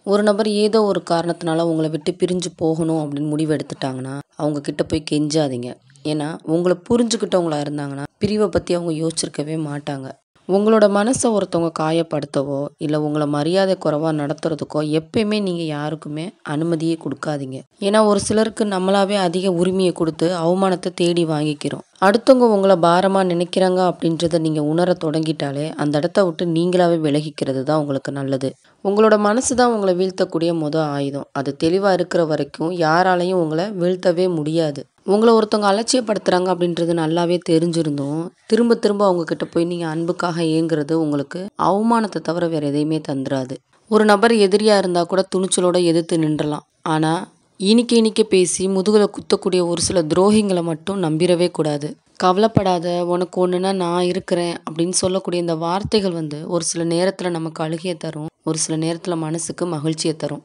ஒரு நபர் ஏதோ ஒரு காரணத்தினால உங்கள விட்டு பிரிஞ்சு போகணும் அப்படின்னு முடிவு எடுத்துட்டாங்கன்னா, அவங்க கிட்ட போய் கெஞ்சாதீங்க. ஏன்னா, உங்கள புரிஞ்சுக்கிட்டவங்களா இருந்தாங்கன்னா, பிரிவ பத்தி அவங்க யோசிச்சிருக்கவே மாட்டாங்க. உங்களோட மனச ஒருத்தவங்க காயப்படுத்தவோ, இல்ல உங்கள மரியாதை குறைவா நடத்துறதுக்கோ எப்பயுமே நீங்க யாருக்குமே அனுமதியே குடுக்காதீங்க. ஏன்னா, ஒரு சிலருக்கு நம்மளாவே அதிக உரிமைய குடுத்து அவமானத்த தேடி வாங்கிக்கிறோம். அடுத்தவங்க உங்கள பாரமா நினைக்கிறாங்க அப்படின்றத நீங்க உணரத் தொடங்கிட்டாலே, அந்த இடத்த விட்டு நீங்களாவே விலகிக்கிறது தான் உங்களுக்கு நல்லது. உங்களோட மனசு தான் உங்கள வீழ்த்தக்கூடிய ஆயுதம். அது தெளிவா இருக்கிற வரைக்கும் யாராலயும் உங்கள வீழ்த்தவே முடியாது. உங்கள ஒருத்தவங்க அலட்சியப்படுத்துறாங்க அப்படின்றது நல்லாவே தெரிஞ்சிருந்தும், திரும்ப திரும்ப அவங்க கிட்ட போய் நீங்க அன்புக்காக ஏங்குறது உங்களுக்கு அவமானத்த தவிர வேற எதையுமே தந்துராது. ஒரு நபர் எதிரியா இருந்தா கூட துணிச்சலோட எதிர்த்து நின்றலாம். ஆனா, இனிக்க இனிக்க பேசி முதுகுல குத்தக்கூடிய ஒரு சில துரோகிங்கள மட்டும் நம்பிறவே கூடாது. கவலைப்படாத, உனக்கு ஒண்ணுன்னா நான் இருக்கிறேன் அப்படின்னு சொல்லக்கூடிய இந்த வார்த்தைகள் ஒரு சில நேரத்துல நமக்கு அழுகைய தரும். ஒரு சில நேரத்துல மனசுக்கு மகிழ்ச்சிய தரும்.